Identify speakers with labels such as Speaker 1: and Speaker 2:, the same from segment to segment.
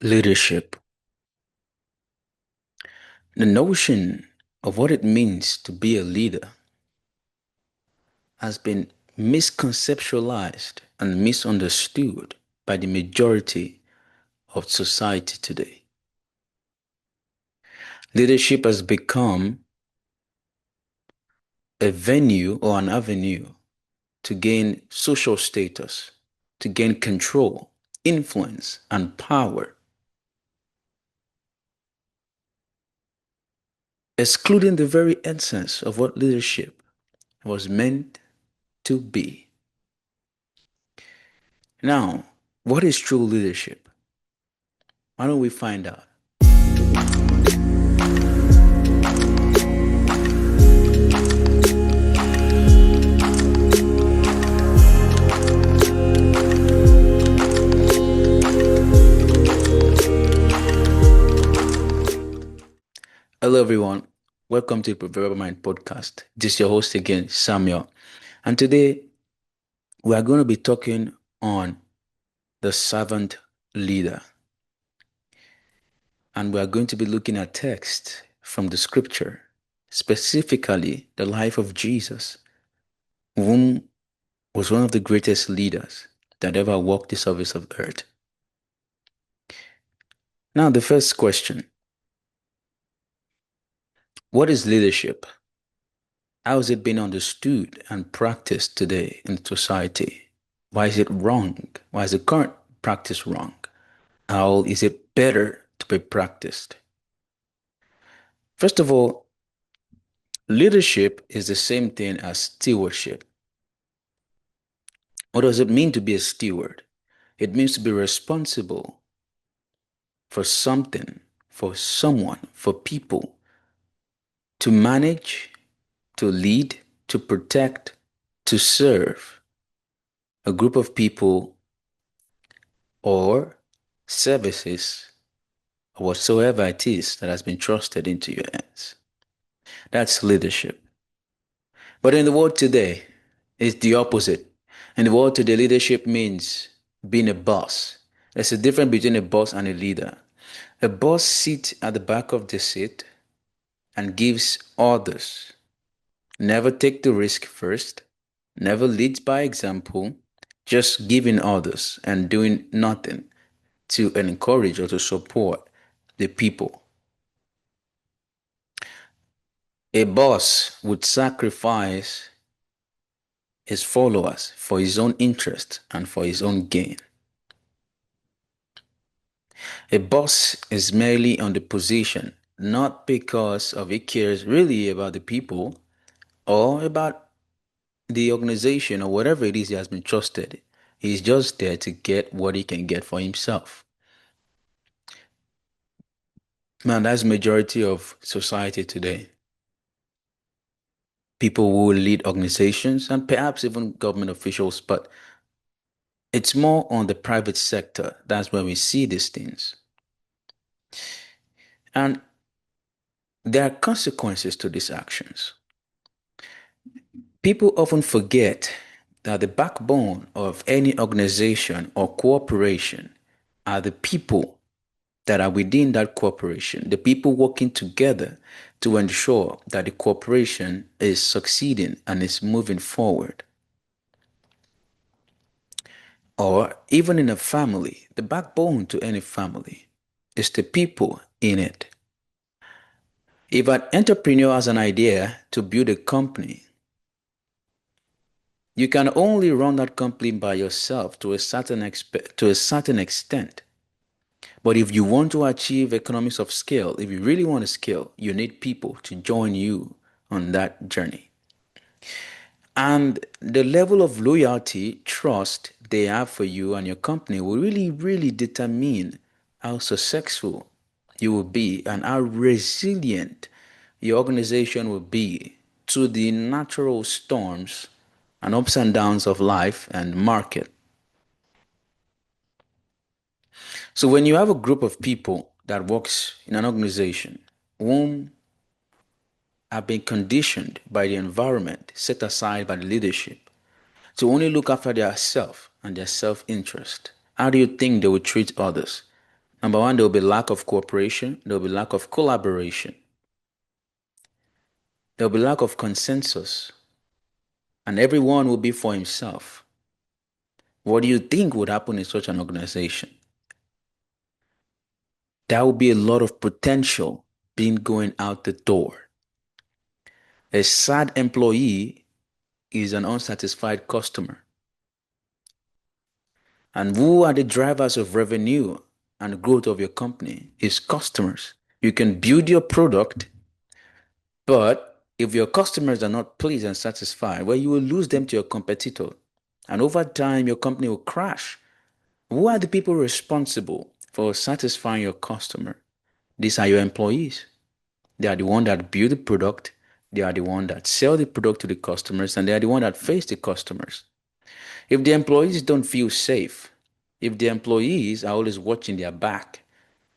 Speaker 1: Leadership. The notion of what it means to be a leader has been misconceptualized and misunderstood by the majority of society today. Leadership has become a venue or an avenue to gain social status, to gain control, influence, and power, excluding the very essence of what leadership was meant to be. Now, what is true leadership? Why don't we find out? Hello, everyone. Welcome to the Proverbial Mind podcast. This is your host again, Samuel. And today we are going to be talking on the servant leader. And we are going to be looking at text from the scripture, specifically the life of Jesus, whom was one of the greatest leaders that ever walked the surface of earth. Now, the first question: what is leadership? How is it being understood and practiced today in society? Why is it wrong? Why is the current practice wrong? How is it better to be practiced? First of all, leadership is the same thing as stewardship. What does it mean to be a steward? It means to be responsible for something, for someone, for people, to manage, to lead, to protect, to serve a group of people or services, or whatsoever it is that has been trusted into your hands. That's leadership. But in the world today, it's the opposite. In the world today, leadership means being a boss. There's a difference between a boss and a leader. A boss sits at the back of the seat and gives orders. Never take the risk first, never leads by example, just giving orders and doing nothing to encourage or to support the people. A boss would sacrifice his followers for his own interest and for his own gain. A boss is merely on the position, not because of he cares really about the people or about the organization or whatever it is he has been trusted. He's just there to get what he can get for himself. Man, that's the majority of society today. People who lead organizations and perhaps even government officials, but it's more on the private sector. That's where we see these things. And there are consequences to these actions. People often forget that the backbone of any organization or cooperation are the people that are within that cooperation, the people working together to ensure that the cooperation is succeeding and is moving forward. Or even in a family, the backbone to any family is the people in it. If an entrepreneur has an idea to build a company, you can only run that company by yourself to a certain extent. But if you want to achieve economies of scale, if you really want to scale, you need people to join you on that journey. And the level of loyalty, trust they have for you and your company will really, really determine how successful you will be and how resilient your organization will be to the natural storms and ups and downs of life and market. So when you have a group of people that works in an organization whom have been conditioned by the environment set aside by the leadership to only look after their self and their self-interest, how do you think they will treat others? Number one, there will be lack of cooperation. There will be lack of collaboration. There will be lack of consensus. And everyone will be for himself. What do you think would happen in such an organization? There will be a lot of potential being going out the door. A sad employee is an unsatisfied customer. And who are the drivers of revenue and growth of your company? Is customers. You can build your product, but if your customers are not pleased and satisfied, well, you will lose them to your competitor. And over time, your company will crash. Who are the people responsible for satisfying your customer? These are your employees. They are the one that build the product. They are the one that sell the product to the customers, and they are the one that face the customers. If the employees don't feel safe, if the employees are always watching their back,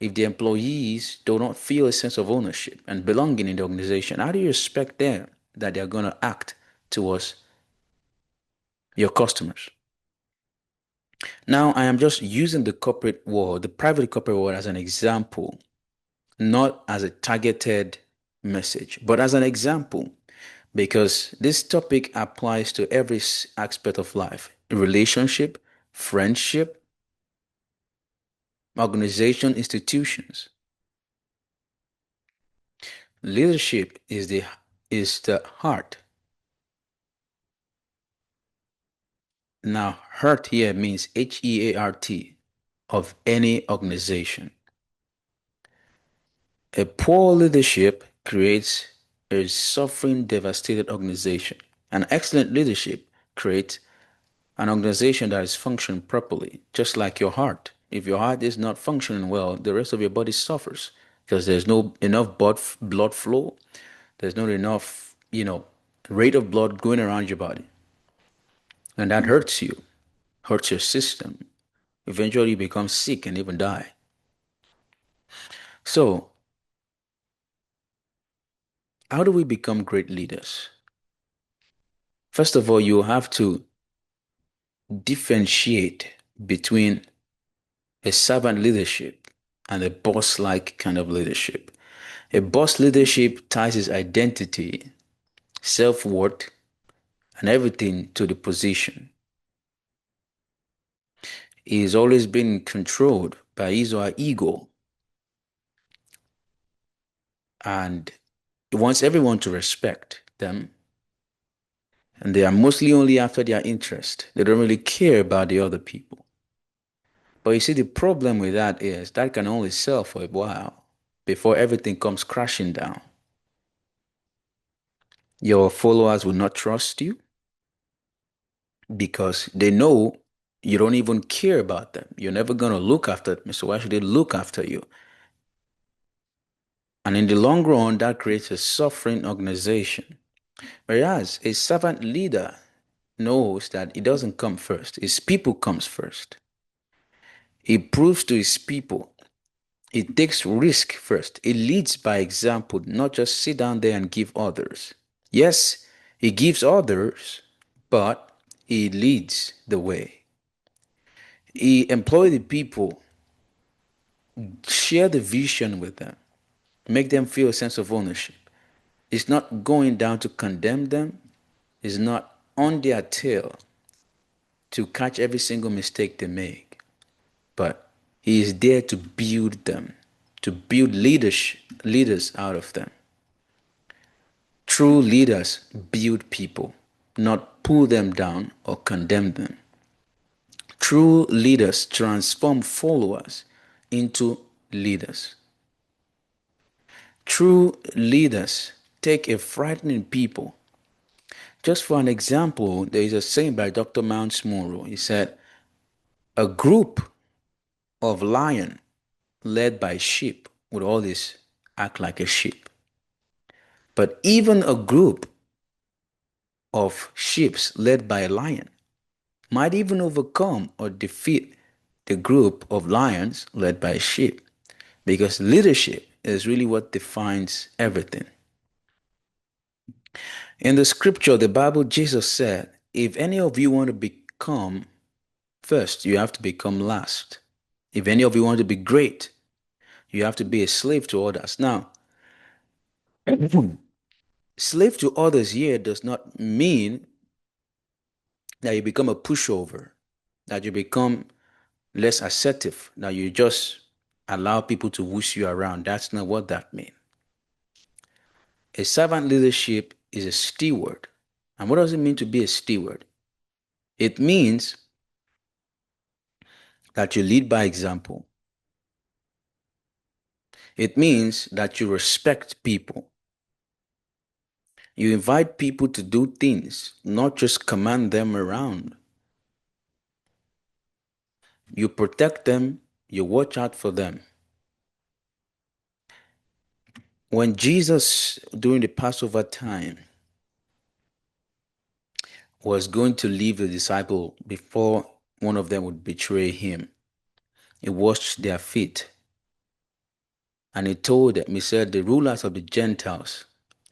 Speaker 1: if the employees do not feel a sense of ownership and belonging in the organization, how do you expect them that they're going to act towards your customers? Now, I am just using the corporate world, the private corporate world, as an example, not as a targeted message, but as an example, because this topic applies to every aspect of life: relationship, friendship, organization, institutions. Leadership is the heart. Now, heart here means HEART of any organization. A poor leadership creates a suffering, devastated organization. An excellent leadership creates an organization that is functioning properly, just like your heart. If your heart is not functioning well, the rest of your body suffers because there's no enough blood flow. There's not enough, rate of blood going around your body. And that hurts you, hurts your system. Eventually you become sick and even die. So, how do we become great leaders? First of all, you have to differentiate between a servant leadership and a boss-like kind of leadership. A boss leadership ties his identity, self-worth, and everything to the position. He is always being controlled by his or her ego, and he wants everyone to respect them, and they are mostly only after their interest. They don't really care about the other people. But you see, the problem with that is that can only sell for a while before everything comes crashing down. Your followers will not trust you because they know you don't even care about them. You're never going to look after them. So why should they look after you? And in the long run, that creates a suffering organization. Whereas a servant leader knows that it doesn't come first. His people comes first. He proves to his people. He takes risk first. He leads by example, not just sit down there and give others. Yes, he gives others, but he leads the way. He employs the people, share the vision with them, make them feel a sense of ownership. It's not going down to condemn them. It's not on their tail to catch every single mistake they make. But he is there to build them, to build leaders out of them. True leaders build people, not pull them down or condemn them. True leaders transform followers into leaders. True leaders take a frightening people. Just for an example, there is a saying by Dr. Mounts Monroe. He said, a group of lions led by sheep would always act like a sheep. But even a group of sheep led by a lion might even overcome or defeat the group of lions led by a sheep, because leadership is really what defines everything. In the scripture, the Bible, Jesus said, if any of you want to become first, you have to become last. If any of you want to be great, You have to be a slave to others. Now, slave to others here does not mean that you become a pushover, that you become less assertive, that you just allow people to whoosh you around. That's not what that means. A servant leadership is a steward. And what does it mean to be a steward? It means that you lead by example. It means that you respect people. You invite people to do things, not just command them around. You protect them, you watch out for them. When Jesus, during the Passover time, was going to leave the disciple before one of them would betray him, he washed their feet. And he told them, he said, the rulers of the Gentiles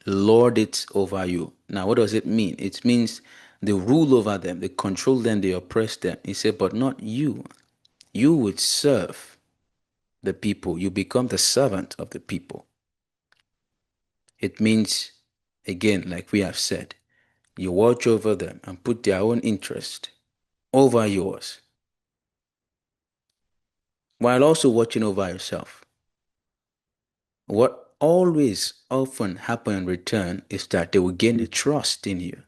Speaker 1: lord it over you. Now, what does it mean? It means they rule over them, they control them, they oppress them. He said, but not you. You would serve the people. You become the servant of the people. It means, again, like we have said, you watch over them and put their own interest over yours, while also watching over yourself. What always often happen in return is that they will gain the trust in you.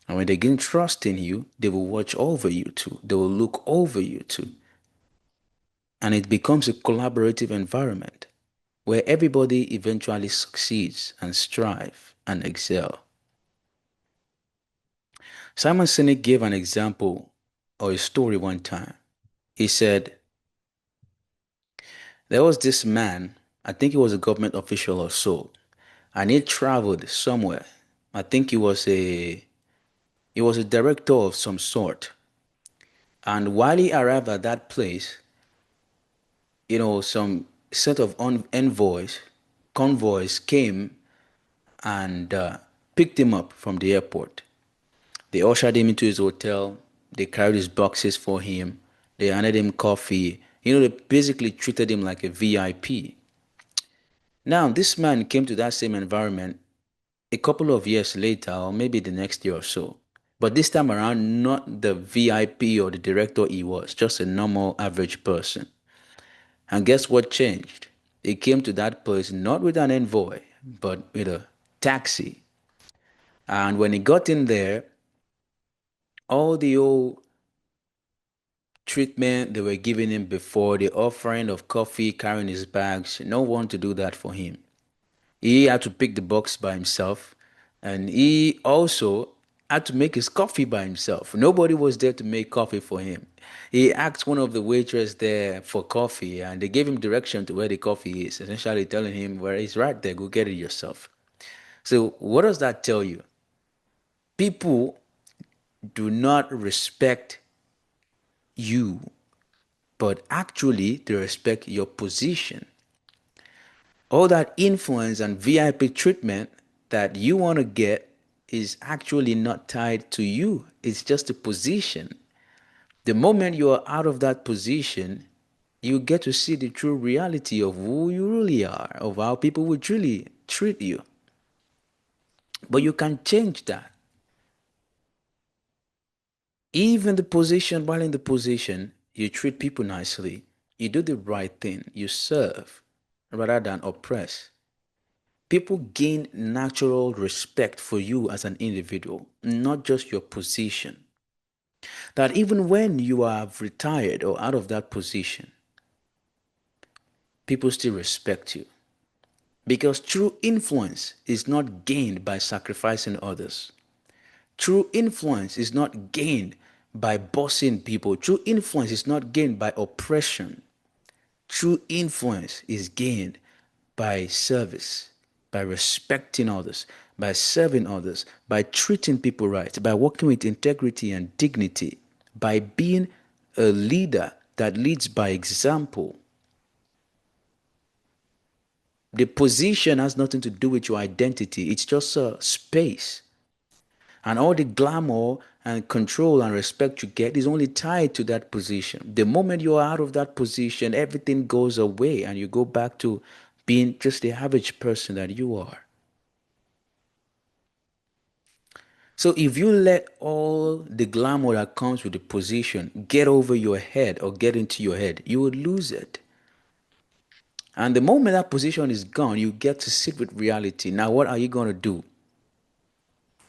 Speaker 1: And when they gain trust in you, they will watch over you too. They will look over you too. And it becomes a collaborative environment where everybody eventually succeeds and strive and excel. Simon Sinek gave an example or a story one time. He said, there was this man, I think he was a government official or so, and he traveled somewhere. I think he was a director of some sort. And while he arrived at that place, some set of convoys came and picked him up from the airport. They ushered him into his hotel. They carried his boxes for him. They handed him coffee. They basically treated him like a VIP. Now, this man came to that same environment a couple of years later, or maybe the next year or so. But this time around, not the VIP or the director he was, just a normal average person. And guess what changed? He came to that place not with an envoy, but with a taxi. And when he got in there, all the old treatment they were giving him before, the offering of coffee, carrying his bags, no one to do that for him. He had to pick the box by himself, and he also had to make his coffee by himself. Nobody was there to make coffee for him. He asked one of the waitress there for coffee, and they gave him direction to where the coffee is, essentially telling him where it's right there, go get it yourself. So, what does that tell you? People do not respect you, but actually they respect your position. All that influence and VIP treatment that you want to get is actually not tied to you. It's just a position. The moment you are out of that position, you get to see the true reality of who you really are, of how people will truly treat you. But you can change that. Even the position, while in the position, you treat people nicely. You do the right thing. You serve rather than oppress. People gain natural respect for you as an individual, not just your position. That even when you have retired or out of that position, people still respect you. Because true influence is not gained by sacrificing others. True influence is not gained by bossing people. True influence is not gained by oppression. True influence is gained by service, by respecting others, by serving others, by treating people right, by working with integrity and dignity, by being a leader that leads by example. The position has nothing to do with your identity. It's just a space. And all the glamour and control and respect you get is only tied to that position. The moment you're out of that position, everything goes away and you go back to being just the average person that you are. So if you let all the glamour that comes with the position get over your head or get into your head, you would lose it. And the moment that position is gone, you get to sit with reality. Now, what are you going to do?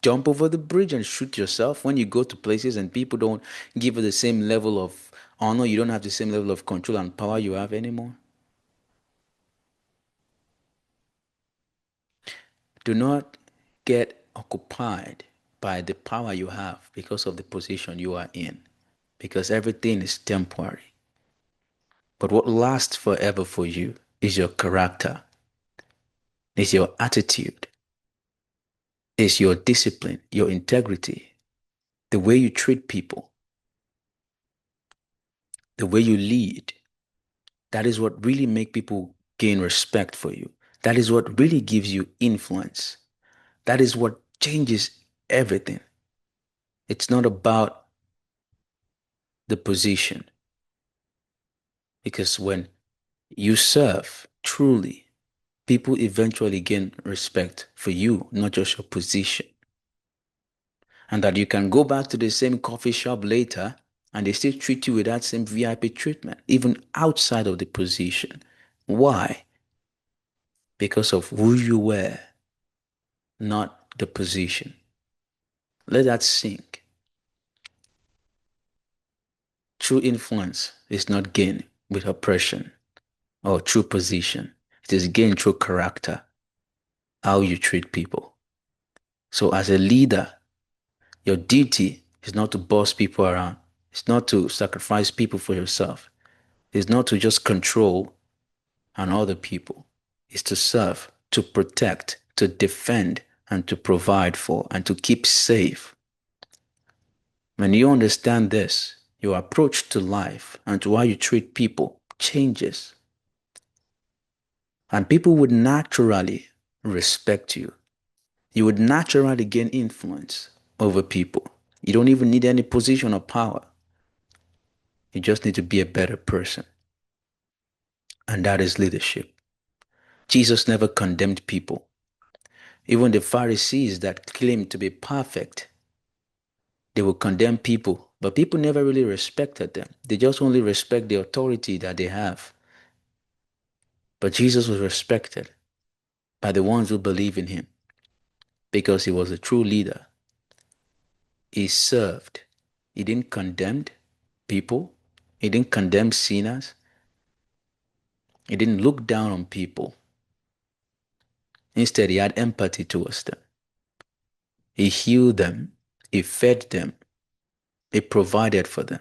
Speaker 1: Jump over the bridge and shoot yourself when you go to places and people don't give you the same level of honor, you don't have the same level of control and power you have anymore? Do not get occupied by the power you have because of the position you are in, because everything is temporary. But what lasts forever for you is your character, is your attitude, is your discipline, your integrity, the way you treat people, the way you lead. That is what really make people gain respect for you. That is what really gives you influence. That is what changes everything. It's not about the position. Because when you serve truly, people eventually gain respect for you, not just your position. And that you can go back to the same coffee shop later and they still treat you with that same VIP treatment, even outside of the position. Why? Because of who you were, not the position. Let that sink. True influence is not gained with oppression or true position. It is gained through character, how you treat people. So as a leader, your duty is not to boss people around. It's not to sacrifice people for yourself. It's not to just control on other people. It's to serve, to protect, to defend, and to provide for, and to keep safe. When you understand this, your approach to life and to how you treat people changes. And people would naturally respect you. You would naturally gain influence over people. You don't even need any position or power. You just need to be a better person. And that is leadership. Jesus never condemned people. Even the Pharisees that claimed to be perfect, they would condemn people, but people never really respected them. They just only respect the authority that they have. But Jesus was respected by the ones who believe in him because he was a true leader. He served. He didn't condemn people. He didn't condemn sinners. He didn't look down on people. Instead, he had empathy towards them. He healed them. He fed them. He provided for them.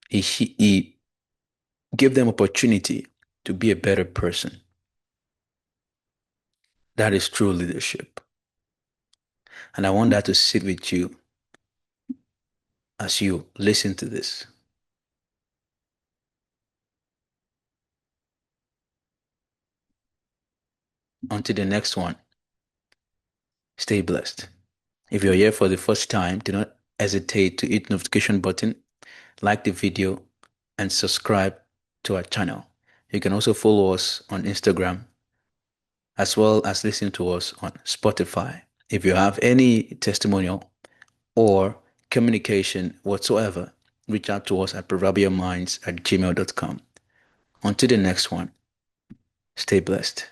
Speaker 1: He gave them opportunity to be a better person. That is true leadership. And I want that to sit with you as you listen to this. Until the next one, stay blessed. If you're here for the first time, do not hesitate to hit the notification button, like the video, and subscribe to our channel. You can also follow us on Instagram as well as listen to us on Spotify. If you have any testimonial or communication whatsoever, reach out to us at proverbialminds@gmail.com. Until the next one, stay blessed.